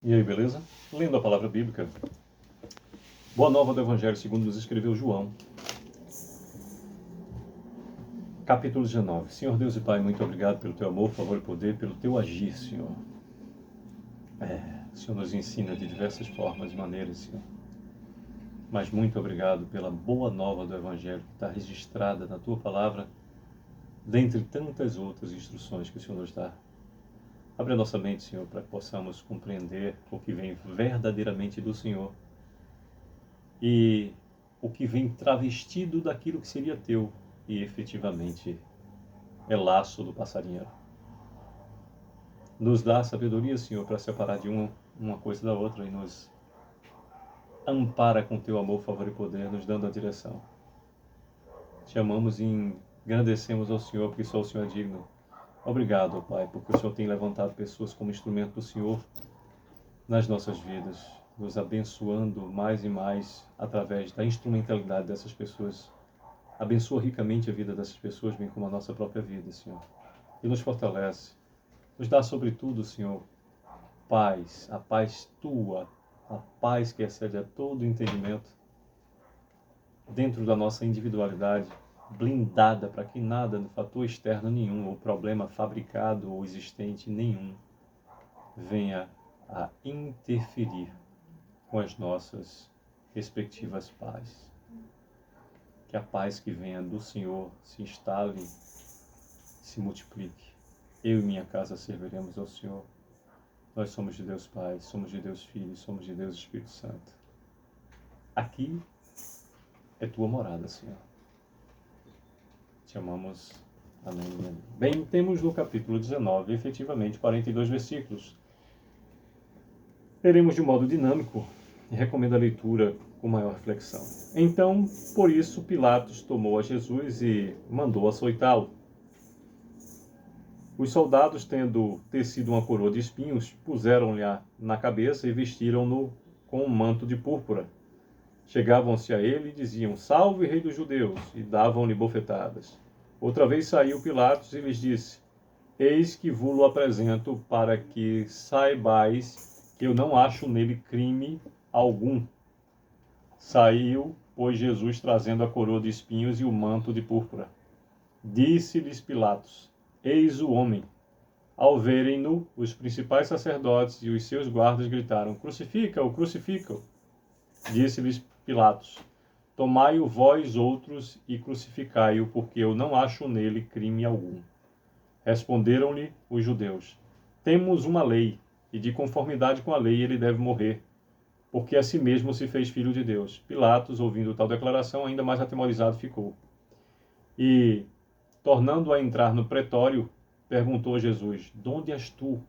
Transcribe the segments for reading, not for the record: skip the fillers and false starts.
E aí, beleza? Lendo a palavra bíblica. Boa nova do Evangelho segundo nos escreveu João. Capítulo 19. Senhor Deus e Pai, muito obrigado pelo teu amor, favor e poder, pelo teu agir, Senhor. O Senhor nos ensina de diversas formas e maneiras, Senhor. Mas muito obrigado pela boa nova do Evangelho que está registrada na tua palavra, dentre tantas outras instruções que o Senhor nos dá. Abre a nossa mente, Senhor, para que possamos compreender o que vem verdadeiramente do Senhor e o que vem travestido daquilo que seria teu e efetivamente é laço do passarinheiro. Nos dá sabedoria, Senhor, para separar de uma coisa da outra e nos ampara com teu amor, favor e poder, nos dando a direção. Te amamos e engrandecemos ao Senhor, porque só o Senhor é digno. Obrigado, ó Pai, porque o Senhor tem levantado pessoas como instrumento do Senhor nas nossas vidas, nos abençoando mais e mais através da instrumentalidade dessas pessoas. Abençoa ricamente a vida dessas pessoas, bem como a nossa própria vida, Senhor. E nos fortalece. Nos dá, sobretudo, Senhor, paz, a paz tua, a paz que excede a todo entendimento, dentro da nossa individualidade, blindada para que nada, fator externo nenhum, ou problema fabricado ou existente nenhum, venha a interferir com as nossas respectivas pazes. Que a paz que venha do Senhor se instale, se multiplique. Eu e minha casa serviremos ao Senhor. Nós somos de Deus Pai, somos de Deus Filho, somos de Deus Espírito Santo. Aqui é tua morada, Senhor. Te amamos. Amém. Bem, temos no capítulo 19, efetivamente, 42 versículos. Leremos de um modo dinâmico e recomendo a leitura com maior reflexão. Então, por isso, Pilatos tomou a Jesus e mandou açoitá-lo. Os soldados, tendo tecido uma coroa de espinhos, puseram-lhe na cabeça e vestiram-no com um manto de púrpura. Chegavam-se a ele e diziam: Salve, rei dos judeus! E davam-lhe bofetadas. Outra vez saiu Pilatos e lhes disse: Eis que vos-lo apresento para que saibais que eu não acho nele crime algum. Saiu, pois, Jesus trazendo a coroa de espinhos e o manto de púrpura. Disse-lhes Pilatos: Eis o homem. Ao verem-no, os principais sacerdotes e os seus guardas gritaram: Crucifica-o, crucifica-o. Disse-lhes Pilatos: Tomai-o vós outros e crucificai-o, porque eu não acho nele crime algum. Responderam-lhe os judeus: Temos uma lei, e de conformidade com a lei ele deve morrer, porque a si mesmo se fez filho de Deus. Pilatos, ouvindo tal declaração, ainda mais atemorizado ficou. E, tornando a entrar no pretório, perguntou a Jesus: De onde és tu?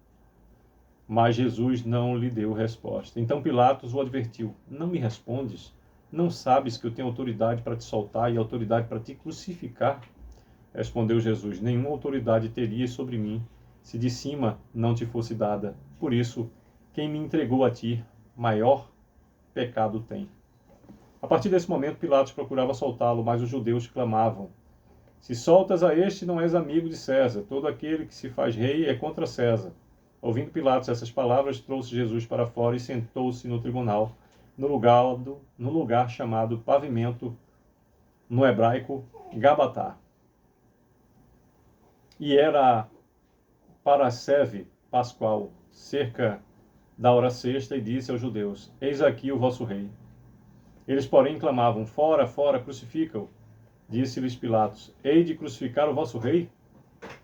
Mas Jesus não lhe deu resposta. Então Pilatos o advertiu: Não me respondes? Não sabes que eu tenho autoridade para te soltar e autoridade para te crucificar? Respondeu Jesus: Nenhuma autoridade terias sobre mim, se de cima não te fosse dada. Por isso, quem me entregou a ti, maior pecado tem. A partir desse momento, Pilatos procurava soltá-lo, mas os judeus clamavam: Se soltas a este, não és amigo de César. Todo aquele que se faz rei é contra César. Ouvindo Pilatos essas palavras, trouxe Jesus para fora e sentou-se no tribunal, no lugar chamado Pavimento, no hebraico, Gabatá. E era Parasceve Pascual, cerca da hora sexta, e disse aos judeus: Eis aqui o vosso rei. Eles, porém, clamavam: Fora, fora, crucifica-o. Disse-lhes Pilatos: Hei de crucificar o vosso rei?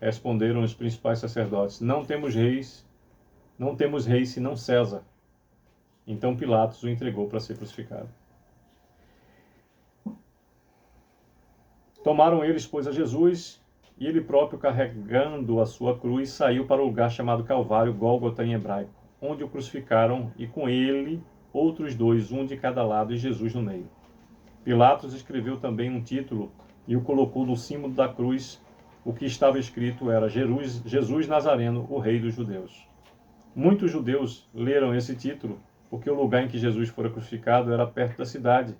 Responderam os principais sacerdotes: Não temos rei senão César. Então Pilatos o entregou para ser crucificado. Tomaram eles, pois, a Jesus, e ele próprio, carregando a sua cruz, saiu para o lugar chamado Calvário, Gólgota em hebraico, onde o crucificaram, e com ele outros dois, um de cada lado, e Jesus no meio. Pilatos escreveu também um título e o colocou no cimo da cruz. O que estava escrito era: Jesus Nazareno, o Rei dos Judeus. Muitos judeus leram esse título porque o lugar em que Jesus fora crucificado era perto da cidade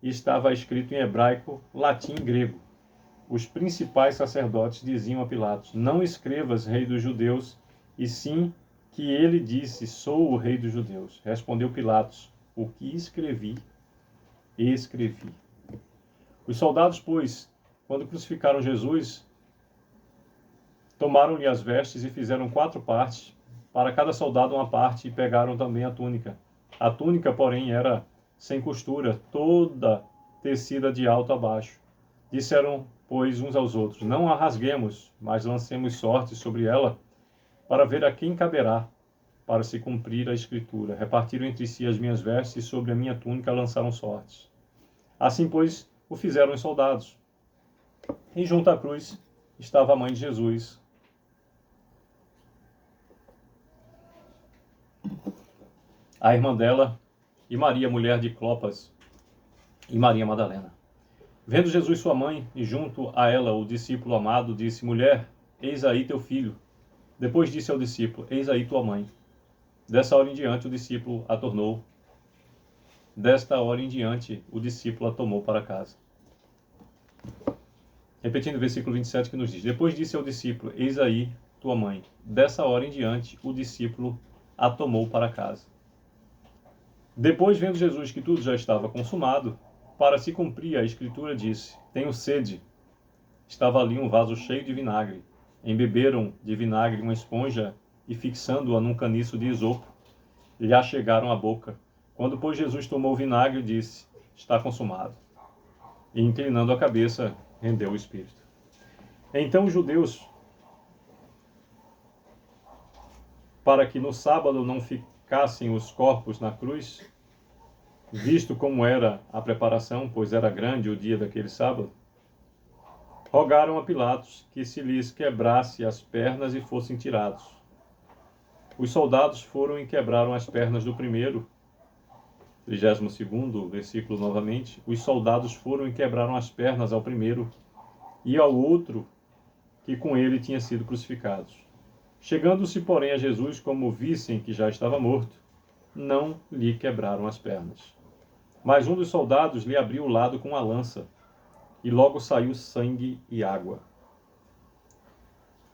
e estava escrito em hebraico, latim e grego. Os principais sacerdotes diziam a Pilatos: Não escrevas Rei dos Judeus, e sim que ele disse: sou o rei dos judeus. Respondeu Pilatos: o que escrevi, escrevi. Os soldados, pois, quando crucificaram Jesus, tomaram-lhe as vestes e fizeram 4 partes, para cada soldado uma parte, e pegaram também a túnica. A túnica, porém, era sem costura, toda tecida de alto a baixo. Disseram, pois, uns aos outros: não a rasguemos, mas lancemos sorte sobre ela, para ver a quem caberá, para se cumprir a escritura. Repartiram entre si as minhas vestes, e sobre a minha túnica lançaram sortes. Assim, pois, o fizeram os soldados. E junto à cruz estava a mãe de Jesus, a irmã dela, e Maria, mulher de Clopas, e Maria Madalena. Vendo Jesus sua mãe, e junto a ela o discípulo amado, disse: mulher, eis aí teu filho. Depois disse ao discípulo: eis aí tua mãe. Desta hora em diante o discípulo a tornou. Desta hora em diante o discípulo a tomou para casa. Repetindo o versículo 27 que nos diz: depois disse ao discípulo: eis aí tua mãe. Dessa hora em diante o discípulo a tomou para casa. Depois, vendo Jesus que tudo já estava consumado, para se cumprir a escritura, disse: tenho sede. Estava ali um vaso cheio de vinagre. Embeberam de vinagre uma esponja e, fixando-a num caniço de esopo, lhe achegaram à boca. Quando, pois, Jesus tomou o vinagre, disse: está consumado. E, inclinando a cabeça, rendeu o espírito. Então os judeus, para que no sábado não ficassem os corpos na cruz, visto como era a preparação, pois era grande o dia daquele sábado, rogaram a Pilatos que se lhes quebrasse as pernas e fossem tirados. Os soldados foram e quebraram as pernas do primeiro. 32º versículo novamente. Os soldados foram e quebraram as pernas ao primeiro e ao outro que com ele tinha sido crucificados. Chegando-se, porém, a Jesus, como vissem que já estava morto, não lhe quebraram as pernas. Mas um dos soldados lhe abriu o lado com a lança, e logo saiu sangue e água.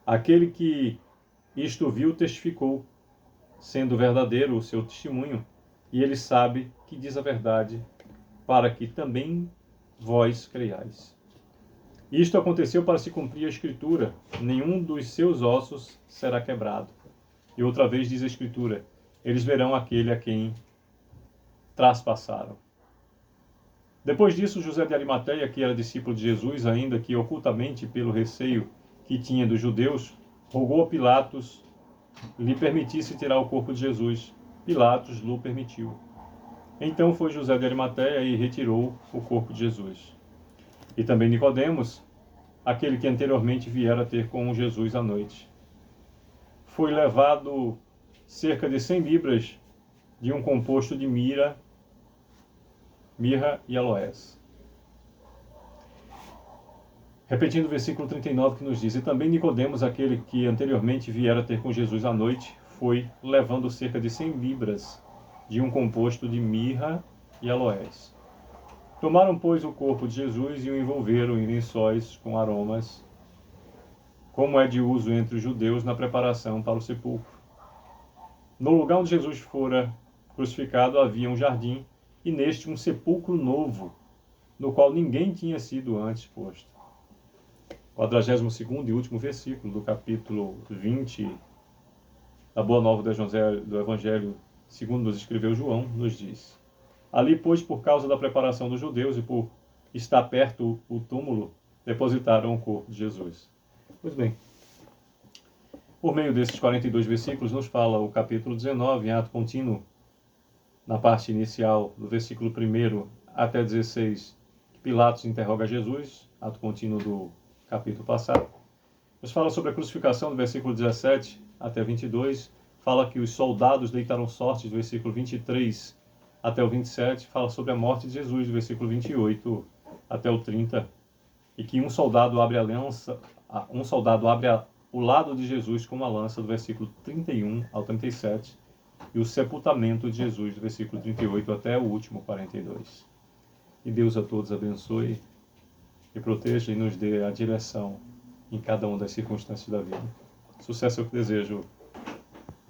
Aquele que isto viu testificou, sendo verdadeiro o seu testemunho, e ele sabe que diz a verdade, para que também vós creiais. Isto aconteceu para se cumprir a Escritura: nenhum dos seus ossos será quebrado. E outra vez diz a Escritura: eles verão aquele a quem traspassaram. Depois disso, José de Arimateia, que era discípulo de Jesus, ainda que ocultamente pelo receio que tinha dos judeus, rogou a Pilatos lhe permitisse tirar o corpo de Jesus. Pilatos lhe permitiu. Então foi José de Arimateia e retirou o corpo de Jesus. E também Nicodemos, aquele que anteriormente viera ter com Jesus à noite. Foi levado cerca de 100 libras de um composto de mirra e aloés. Repetindo o versículo 39 que nos diz: e também Nicodemos, aquele que anteriormente viera ter com Jesus à noite, foi levando cerca de 100 libras de um composto de mirra e aloés. Tomaram, pois, o corpo de Jesus e o envolveram em lençóis com aromas, como é de uso entre os judeus na preparação para o sepulcro. No lugar onde Jesus fora crucificado havia um jardim, e neste um sepulcro novo, no qual ninguém tinha sido antes posto. 42º e último versículo do capítulo 20 da Boa Nova do Evangelho segundo nos escreveu João, nos diz: ali, pois, por causa da preparação dos judeus e por estar perto o túmulo, depositaram o corpo de Jesus. Pois bem, por meio desses 42 versículos, nos fala o capítulo 19, em ato contínuo, na parte inicial, do versículo 1 até 16, que Pilatos interroga Jesus, ato contínuo do capítulo passado. Nos fala sobre a crucificação, do versículo 17 até 22, fala que os soldados deitaram sortes, do versículo 23 até o 27, fala sobre a morte de Jesus, do versículo 28 até o 30, e que um soldado abre o lado de Jesus com uma lança, do versículo 31 ao 37, e o sepultamento de Jesus, do versículo 38 até o último 42. E Deus a todos abençoe e proteja e nos dê a direção em cada uma das circunstâncias da vida. Sucesso é o que desejo